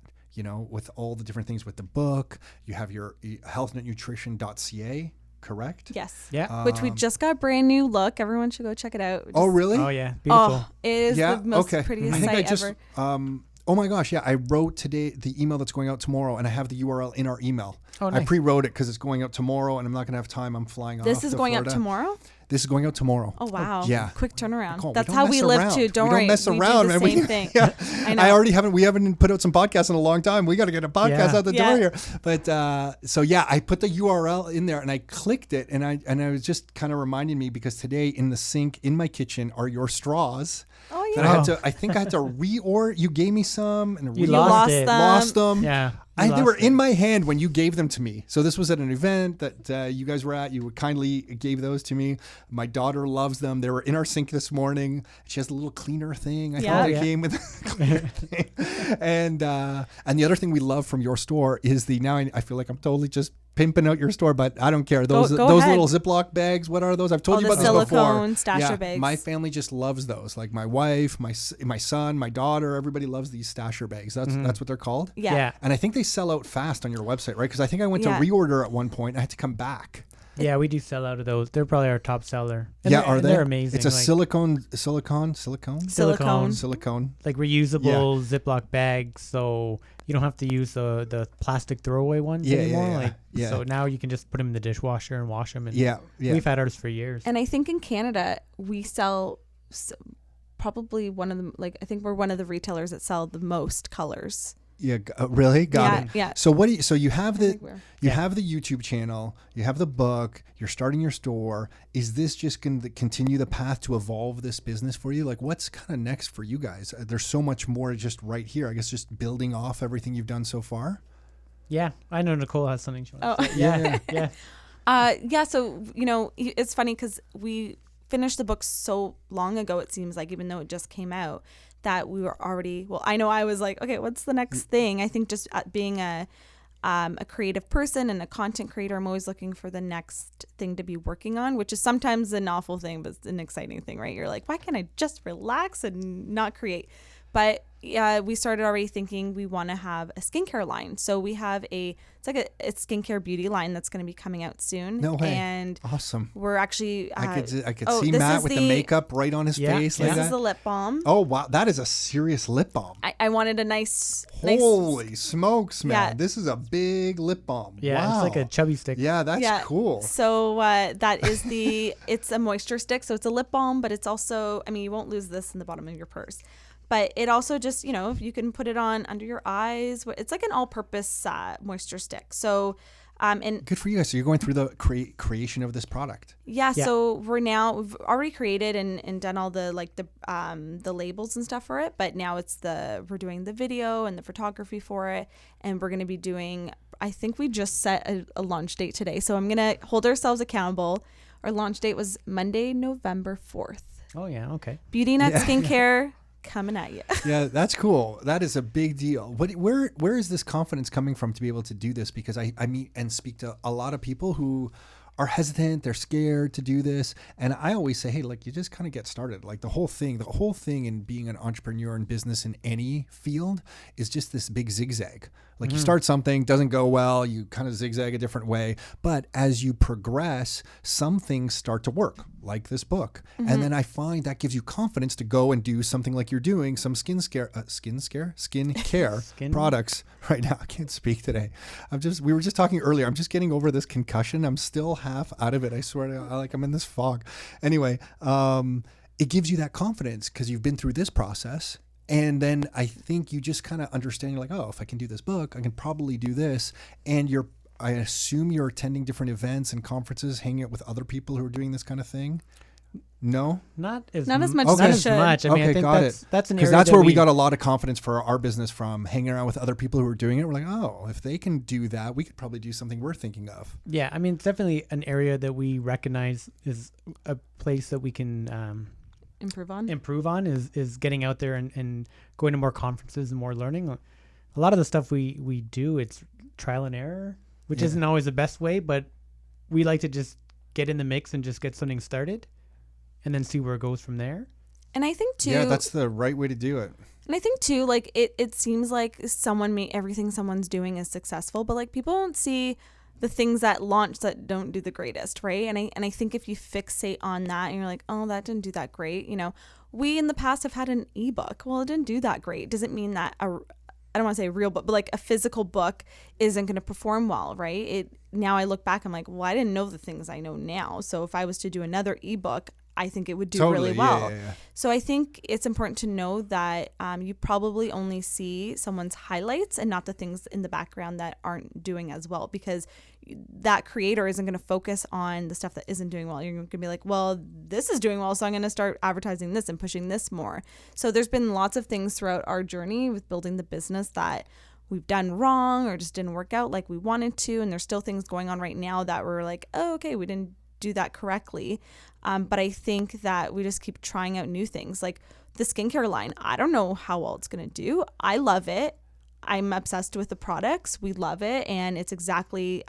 With all the different things with the book. You have your HealthNutNutrition.ca, correct? Yes. Yeah. Which we just got a brand new look. Everyone should go check it out. Oh, really? Oh yeah, beautiful. Oh, it is the most prettiest I think site I just, ever. oh my gosh, yeah. I wrote today the email that's going out tomorrow, and I have the URL in our email. Oh, I nice. pre-wrote it because it's going out tomorrow, and I'm not going to have time. I'm flying off This is to going Florida. up tomorrow? This is going out tomorrow. Oh, wow. yeah. Quick turnaround. Nicole, That's don't how mess we live around. too. Don't we worry. don't mess we around, do the man. same thing. Yeah. I know. We haven't put out some podcasts in a long time. We got to get a podcast out the door here. But I put the URL in there and I clicked it, and I was just kind of reminding me because today in the sink in my kitchen are your straws. Oh, That yeah. I think I had to reorder. You gave me some and You lost it. them. lost them. Yeah. They were in my hand when you gave them to me. So this was at an event that you guys were at. You kindly gave those to me. My daughter loves them. They were in our sink this morning. She has a little cleaner thing. I thought it came with a cleaner thing. And the other thing we love from your store is I feel like I'm totally just pimping out your store, but I don't care. Those go those ahead. little Ziploc bags. What are those? I've told you the about this before. silicone stasher bags. My family just loves those. Like my wife, my son, my daughter. Everybody loves these stasher bags. That's what they're called. Yeah. Yeah. And I think they sell out fast on your website, right? Because I think I went to Yeah. reorder at one point. And I had to come back. Yeah, we do sell out of those. They're probably our top seller. Are they? They're amazing. It's a like, silicone, Silicone. like reusable Ziploc bags, so you don't have to use the plastic throwaway ones anymore. So now you can just put them in the dishwasher and wash them. And Yeah. we've had ours for years. And I think in Canada, we sell probably one of the, like, I think we're one of the retailers that sell the most colors. Yeah, really? Got it. Yeah. So what do you, so you have I think you have the YouTube channel, you have the book, you're starting your store. Is this just going to continue the path to evolve this business for you? Like, what's kind of next for you guys? There's so much more just right here. I guess just building off everything you've done so far. Yeah, I know Nikole has something she wants Oh. to say. Yeah. Yeah. So, you know, it's funny because we finished the book so long ago, it seems like, even though it just came out, that we were already, well, I know I was like, okay, what's the next thing? I think just being a creative person and a content creator, I'm always looking for the next thing to be working on, which is sometimes an awful thing, but it's an exciting thing, right? You're like, why can't I just relax and not create? But we started already thinking we want to have a skincare line. So we have it's like a skincare beauty line that's going to be coming out soon. No way. And Awesome. we're actually, I could see Matt with the makeup right on his face like this that. is the lip balm. Oh, wow. That is a serious lip balm. I wanted a nice, Holy smokes, man. Yeah. This is a big lip balm. Yeah, Wow. it's like a chubby stick. Yeah, that's cool. So that is it's a moisture stick. So it's a lip balm, but it's also, I mean, you won't lose this in the bottom of your purse. But it also just, you know, if you can put it on under your eyes, it's like an all-purpose moisture stick. So, and Good for you guys. So you're going through the creation of this product. yeah, so we've already created and done all the the labels and stuff for it. But now we're doing the video and the photography for it, and we're going to be doing. I think we just set a launch date today, so I'm going to hold ourselves accountable. Our launch date was Monday, November 4th. Oh yeah, okay. Beauty Nut Skincare. Coming at you. Yeah, that's cool. That is a big deal. Where is this confidence coming from to be able to do this? Because I meet and speak to a lot of people who are hesitant, they're scared to do this. And I always say, hey, like, you just kind of get started. Like the whole thing in being an entrepreneur in business in any field is just this big zigzag. Like you start something, doesn't go well, you kind of zigzag a different way. But as you progress, some things start to work, like this book. And then I find that gives you confidence to go and do something like you're doing, some skincare products right now. I can't speak today. We were just talking earlier. I'm just getting over this concussion. I'm still half out of it. I swear to God, like I'm in this fog. Anyway, it gives you that confidence because you've been through this process. And then I think you just kind of understand, you're like, oh, if I can do this book, I can probably do this. And I assume you're attending different events and conferences, hanging out with other people who are doing this kind of thing. No? Not as Not much as as I much. should. I mean, I Okay, think got that's an area because that's that where we got a lot of confidence for our business from, hanging around with other people who are doing it. We're like, oh, if they can do that, we could probably do something we're thinking of. Yeah, I mean, it's definitely an area that we recognize is a place that we can improve on is getting out there and going to more conferences and more learning. A lot of the stuff we do, it's trial and error, which isn't always the best way, but we like to just get in the mix and just get something started and then see where it goes from there. And I think too, Yeah, that's the right way to do it. and I think too, like it seems like everything someone's doing is successful, but like people don't see the things that launch that don't do the greatest, right? And I think if you fixate on that and you're like, oh, that didn't do that great, you know, we in the past have had an ebook. Well, it didn't do that great. It doesn't mean that I don't want to say a real book, but like a physical book isn't going to perform well, right? Now I look back, I'm like, well, I didn't know the things I know now. So if I was to do another ebook, I think it would do really well. Yeah. So I think it's important to know that you probably only see someone's highlights and not the things in the background that aren't doing as well, because that creator isn't going to focus on the stuff that isn't doing well. You're going to be like, well, this is doing well, so I'm going to start advertising this and pushing this more. So there's been lots of things throughout our journey with building the business that we've done wrong or just didn't work out like we wanted to. And there's still things going on right now that we're like, oh, okay, we didn't do that correctly. But I think that we just keep trying out new things. Like the skincare line, I don't know how well it's going to do. I love it. I'm obsessed with the products. We love it. And it's exactly,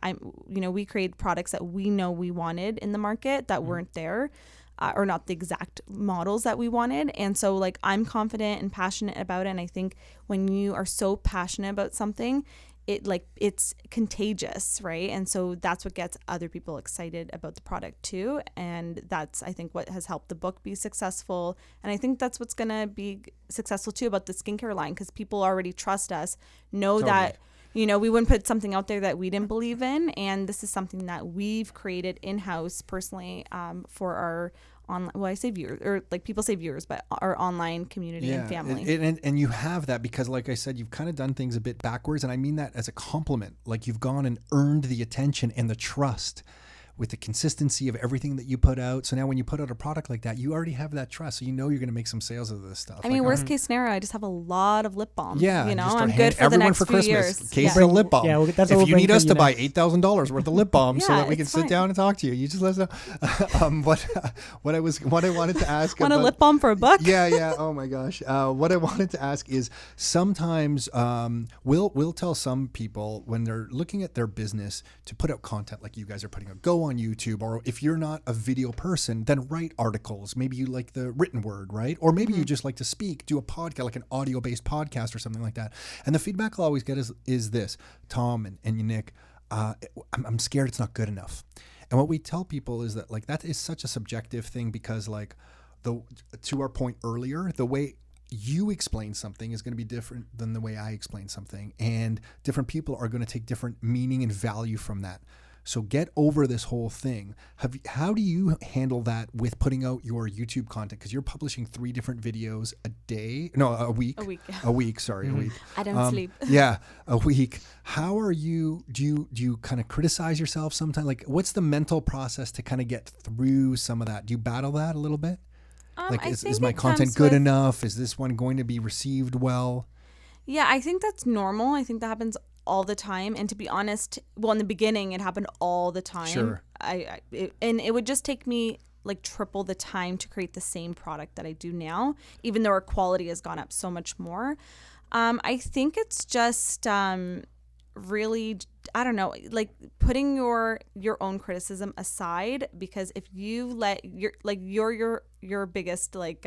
we create products that we know we wanted in the market that weren't there, or not the exact models that we wanted. And so like, I'm confident and passionate about it. And I think when you are so passionate about something, it's contagious, right? And so that's what gets other people excited about the product too. And that's, I think, what has helped the book be successful. And I think that's what's going to be successful too about the skincare line, because people already trust us, know that, we wouldn't put something out there that we didn't believe in. And this is something that we've created in-house personally for our online, well, I say viewers, or like people say viewers, but our online community and family. And you have that because, like I said, you've kind of done things a bit backwards. And I mean that as a compliment. Like you've gone and earned the attention and the trust with the consistency of everything that you put out. So now when you put out a product like that, you already have that trust. So you know you're going to make some sales of this stuff. I mean, worst case scenario, I just have a lot of lip balm. Yeah. You know, just I'm hand good for the everyone next for few Christmas. years. Case of lip balm. Yeah, well, that's what if we'll you bring need for us you to buy next. $8,000 worth of lip balm so Yeah, that we can it's sit fine. down and talk to you, you just let us know. What I wanted to ask Want a about, lip balm for a book? yeah. Oh my gosh. What I wanted to ask is sometimes we'll tell some people when they're looking at their business to put out content like you guys are putting out, go on YouTube, or if you're not a video person, then write articles. Maybe you like the written word, right? Or maybe you just like to speak, do a podcast, like an audio-based podcast or something like that. And the feedback I'll always get is this, Tom and you, Nick, I'm scared it's not good enough. And what we tell people is that like that is such a subjective thing because like to our point earlier, the way you explain something is going to be different than the way I explain something. And different people are going to take different meaning and value from that. So get over this whole thing. How do you handle that with putting out your YouTube content? Because you're publishing 3 different videos a week. A week. Sorry, a week. I don't sleep. Yeah, a week. How are you? Do you kind of criticize yourself sometimes? Like, what's the mental process to kind of get through some of that? Do you battle that a little bit? Like, is my content good enough? Is this one going to be received well? Yeah, I think that's normal. I think that happens all the time. And to be honest, well, in the beginning, it happened all the time. Sure. And it would just take me like triple the time to create the same product that I do now, even though our quality has gone up so much more. I think it's just really, I don't know, like putting your own criticism aside, because if you let your biggest like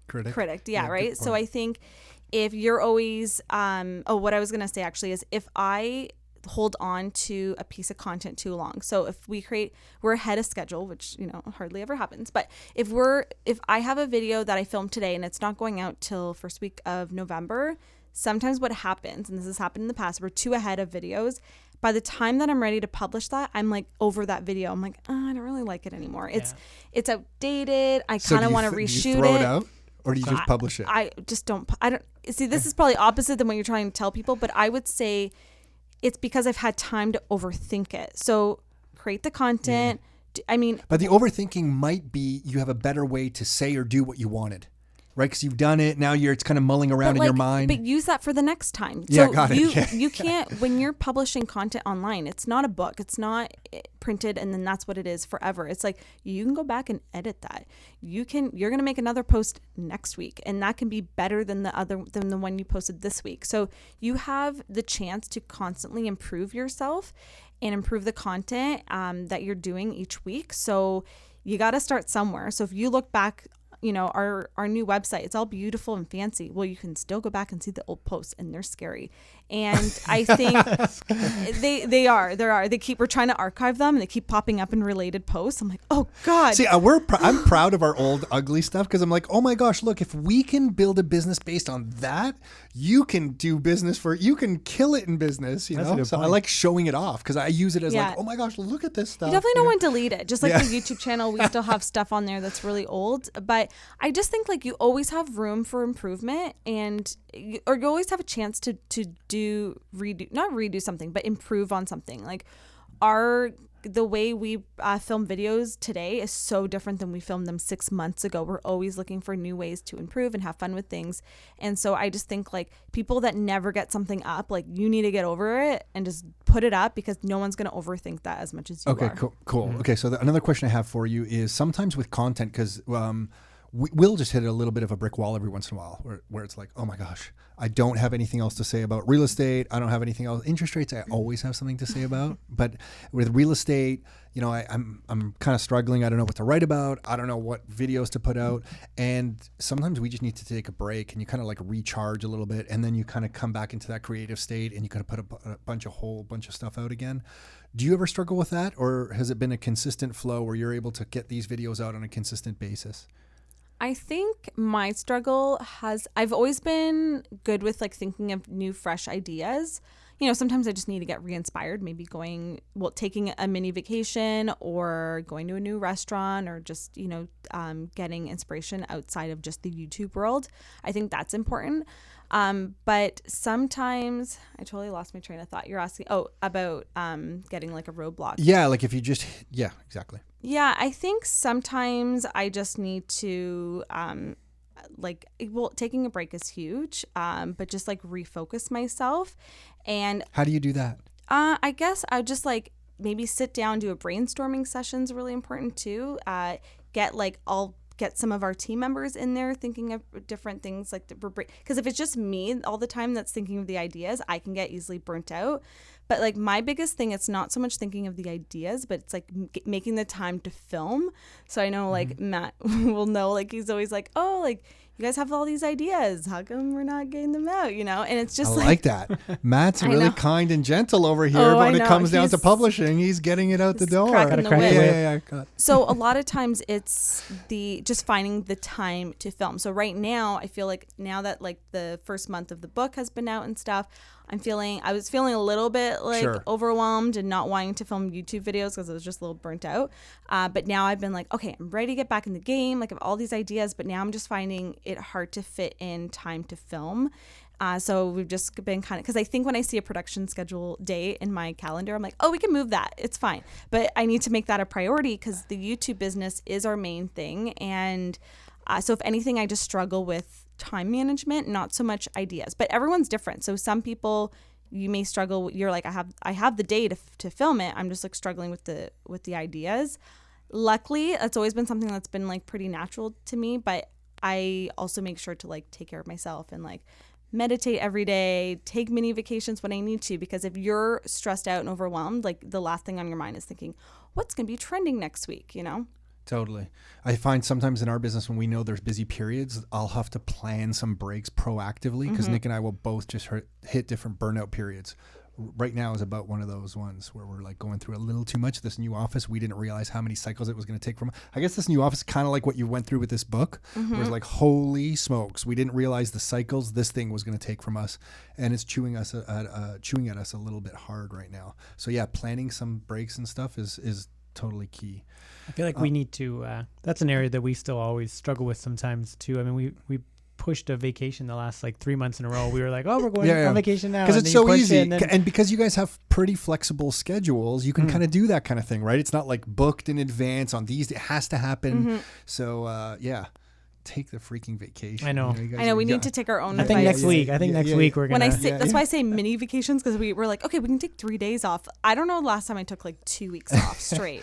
critic, yeah, right. So I think if you're always what I was gonna say actually is if I hold on to a piece of content too long. So if we're ahead of schedule, which hardly ever happens, but if I have a video that I filmed today and it's not going out till first week of November, sometimes what happens, and this has happened in the past, we're too ahead of videos. By the time that I'm ready to publish that, I'm like over that video. I'm like, I don't really like it anymore. It's outdated. I kind of want to reshoot do you throw it out? Or do you just publish it? I just don't. I don't see. This is probably opposite than what you're trying to tell people, but I would say it's because I've had time to overthink it. So create the content. Yeah. But the overthinking might be you have a better way to say or do what you wanted, right? Because you've done it. Now it's kind of mulling around in your mind. But use that for the next time. Yeah, so got it. You can't, when you're publishing content online, it's not a book. It's not printed and then that's what it is forever. It's like you can go back and edit that. You're going to make another post next week and that can be better than the one you posted this week. So you have the chance to constantly improve yourself and improve the content that you're doing each week. So you got to start somewhere. So if you look back, our new website, it's all beautiful and fancy. Well, you can still go back and see the old posts and they're scary. And I think we're trying to archive them and they keep popping up in related posts. I'm like, oh God. See, I'm proud of our old ugly stuff because I'm like, oh my gosh, look, if we can build a business based on that, you can do business you can kill it in business, So point. I like showing it off because I use it as like, oh my gosh, look at this stuff. You definitely don't want to delete it. Just like the YouTube channel, we still have stuff on there that's really old. But I just think like you always have room for improvement you always have a chance to not redo something, but improve on something. Like the way we film videos today is so different than we filmed them 6 months ago. We're always looking for new ways to improve and have fun with things. And so I just think like people that never get something up, like you need to get over it and just put it up because no one's going to overthink that as much as you are. Okay, cool. Mm-hmm. Okay, so another question I have for you is sometimes with content, because we'll just hit a little bit of a brick wall every once in a while where it's like, oh my gosh, I don't have anything else to say about real estate. I don't have anything else. Interest rates, I always have something to say about. But with real estate, I'm kind of struggling. I don't know what to write about. I don't know what videos to put out. And sometimes we just need to take a break and you kind of like recharge a little bit. And then you kind of come back into that creative state and you kind of put a whole bunch of stuff out again. Do you ever struggle with that? Or has it been a consistent flow where you're able to get these videos out on a consistent basis? I think my struggle I've always been good with like thinking of new, fresh ideas. sometimes I just need to get re-inspired, maybe taking a mini vacation or going to a new restaurant or just, getting inspiration outside of just the YouTube world. I think that's important. But sometimes I totally lost my train of thought. You're asking, about getting like a roadblock. Yeah, like if you just, yeah, exactly. Yeah, I think sometimes I just need to, taking a break is huge, but just like refocus myself. And how do you do that? I guess I just like maybe sit down, do a brainstorming session is really important too. I'll get some of our team members in there thinking of different things, like because if it's just me all the time that's thinking of the ideas, I can get easily burnt out. But like my biggest thing, it's not so much thinking of the ideas, but it's like making the time to film. So I know like Matt will know, like he's always like, oh, like you guys have all these ideas. How come we're not getting them out? And it's just I like that. Matt's really kind and gentle over here. When it comes down to publishing, he's getting it out the door. Cracking the whip. Yeah. So a lot of times it's just finding the time to film. So right now, I feel like now that like the first month of the book has been out and stuff, I was feeling a little bit like overwhelmed and not wanting to film YouTube videos because I was just a little burnt out. But now I've been like, okay, I'm ready to get back in the game. Like I have all these ideas, but now I'm just finding it hard to fit in time to film. So we've just been because I think when I see a production schedule day in my calendar, I'm like, oh, we can move that. It's fine. But I need to make that a priority because the YouTube business is our main thing. And so if anything, I just struggle with time management, not so much ideas, but everyone's different. So some people, you may struggle. You're like, I have the day to film it. I'm just like struggling with the ideas. Luckily, that's always been something that's been like pretty natural to me, but I also make sure to like take care of myself and like meditate every day, take mini vacations when I need to, because if you're stressed out and overwhelmed, like the last thing on your mind is thinking, what's going to be trending next week, Totally. I find sometimes in our business when we know there's busy periods, I'll have to plan some breaks proactively because Nick and I will both just hit different burnout periods. Right now is about one of those ones where we're like going through a little too much. This new office, we didn't realize how many cycles it was going to take from. I guess this new office, kind of like what you went through with this book, was like, holy smokes, we didn't realize the cycles this thing was going to take from us, and it's chewing at us a little bit hard right now. So yeah, planning some breaks and stuff is totally key. I feel like we need to. That's an area that we still always struggle with sometimes too. I mean, we pushed a vacation the last like 3 months in a row. We were like, oh, we're going on vacation now. Because it's so easy. And because you guys have pretty flexible schedules, you can kind of do that kind of thing, right? It's not like booked in advance on these. It has to happen. So, take the freaking vacation. I know. We need to take our own. I think next week we're going to. That's why I say mini vacations, because we're like, okay, we can take 3 days off. I don't know the last time I took like 2 weeks off straight.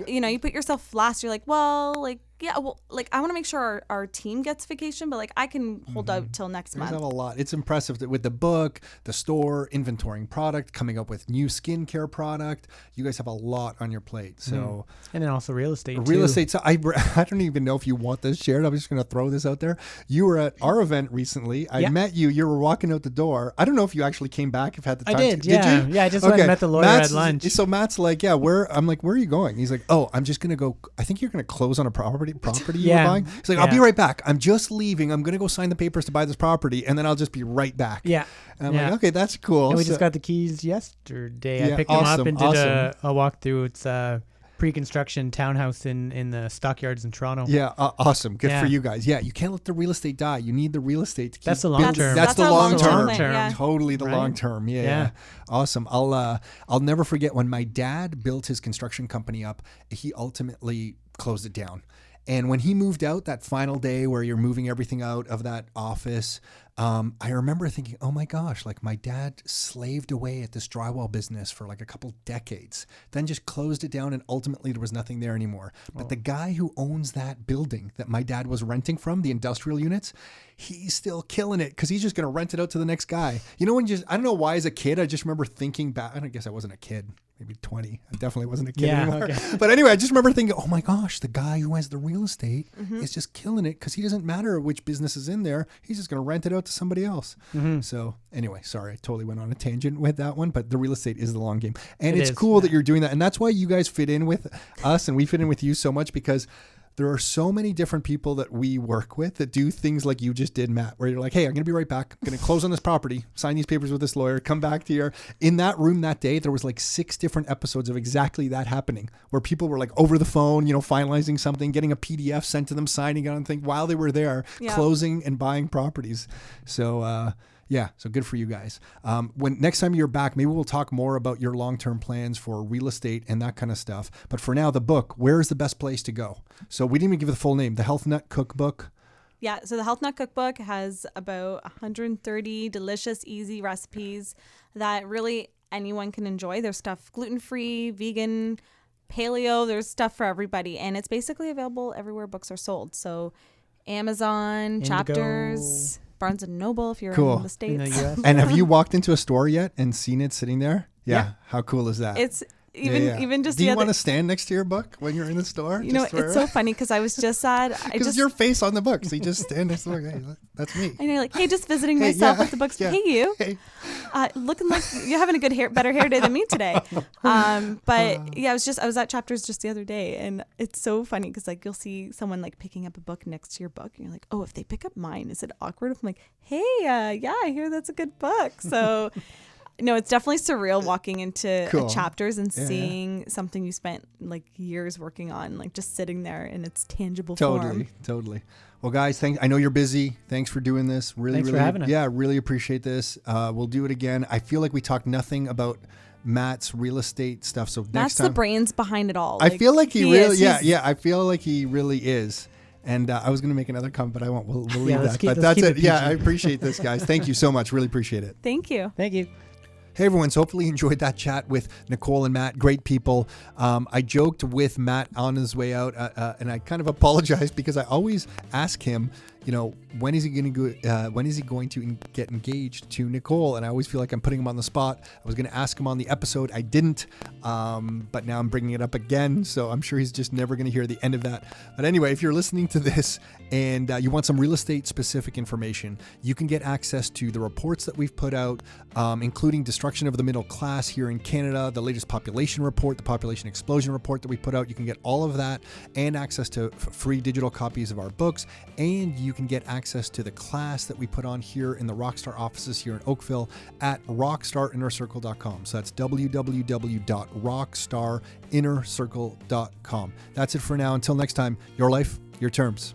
You put yourself last, you're like, well, like, yeah, well, like I want to make sure our team gets vacation, but like I can hold out till next month. Have a lot. It's impressive that with the book, the store, inventorying product, coming up with new skincare product. You guys have a lot on your plate. So and then also real estate. So I don't even know if you want this shared. I'm just going to throw this out there. You were at our event recently. I met you. You were walking out the door. I don't know if you actually came back. If had the time. I did. Did you? Yeah. I just went and met the lawyer at lunch. So Matt's like, yeah, I'm like, where are you going? He's like, oh, I'm just going to go. I think you're going to close on a property you were buying. He's like, I'll be right back. I'm just leaving. I'm going to go sign the papers to buy this property, and then I'll just be right back. Yeah. And I'm like, okay, that's cool. And we just got the keys yesterday. I picked them up and did a walkthrough. It's a pre-construction townhouse in the stockyards in Toronto. Yeah, awesome. Good for you guys. Yeah, you can't let the real estate die. You need the real estate to keep. That's the long term. That's the long term. Yeah. Totally the long term. Yeah. Awesome. I'll never forget when my dad built his construction company up. He ultimately closed it down. And when he moved out that final day where you're moving everything out of that office, I remember thinking, oh my gosh, like my dad slaved away at this drywall business for like a couple decades, then just closed it down, and ultimately there was nothing there anymore. But the guy who owns that building that my dad was renting from, the industrial units, he's still killing it because he's just going to rent it out to the next guy. I don't know why as a kid, I just remember thinking back. I guess I wasn't a kid. Maybe 20. I definitely wasn't a kid anymore. Okay. But anyway, I just remember thinking, oh my gosh, the guy who has the real estate is just killing it because he doesn't matter which business is in there. He's just going to rent it out to somebody else. So anyway, sorry, I totally went on a tangent with that one, but the real estate is the long game. And it's cool that you're doing that. And that's why you guys fit in with us and we fit in with you so much, because there are so many different people that we work with that do things like you just did, Matt, where you're like, hey, I'm going to be right back. I'm going to close on this property, sign these papers with this lawyer, come back to your, in that room that day, there was like 6 different episodes of exactly that happening, where people were like over the phone, finalizing something, getting a PDF sent to them, signing on thing while they were there, closing and buying properties. So, so good for you guys. When next time you're back, maybe we'll talk more about your long-term plans for real estate and that kind of stuff. But for now, the book, where is the best place to go? So we didn't even give the full name, the HealthNut Cookbook. Yeah, so the Health Nut Cookbook has about 130 delicious, easy recipes that really anyone can enjoy. There's stuff gluten-free, vegan, paleo, there's stuff for everybody. And it's basically available everywhere books are sold. So Amazon, Indigo. Chapters, Barnes & Noble if you're in the States. In the US. And have you walked into a store yet and seen it sitting there? Yeah. How cool is that? It's even just Do the you other... want to stand next to your book when you're in the store? It's so funny because I was just sad. Because your face on the book. So you just stand next to the book. Hey, that's me. And you're like, hey, just visiting myself with the books. Yeah. Hey, you. Hey. Looking like you're having a better hair day than me today. But I was at Chapters just the other day, and it's so funny because like you'll see someone like picking up a book next to your book, and you're like, oh, if they pick up mine, is it awkward? I'm like, hey, I hear that's a good book. So. No, it's definitely surreal walking into Chapters and seeing something you spent like years working on, like just sitting there in its tangible form. Totally. Well, guys, I know you're busy. Thanks for doing this. Thanks for having us. Yeah, really appreciate this. We'll do it again. I feel like we talked nothing about Matt's real estate stuff. So Matt's the brains behind it all. I feel like he really, I feel like he really is. And I was going to make another comment, but I won't. We'll leave that. But that's it. Yeah, I appreciate this, guys. Thank you so much. Really appreciate it. Thank you. Thank you. Hey everyone, so hopefully you enjoyed that chat with Nikole and Matt. Great people. I joked with Matt on his way out, and I kind of apologized because I always ask him, when is he going to get engaged to Nikole? And I always feel like I'm putting him on the spot. I was going to ask him on the episode. I didn't, but now I'm bringing it up again. So I'm sure he's just never going to hear the end of that. But anyway, if you're listening to this and you want some real estate specific information, you can get access to the reports that we've put out, including Destruction of the Middle Class here in Canada, the latest population report, the population explosion report that we put out. You can get all of that and access to free digital copies of our books, and you can get access to the class that we put on here in the Rockstar offices here in Oakville at rockstarinnercircle.com. So that's www.rockstarinnercircle.com. That's it for now. Until next time, your life, your terms.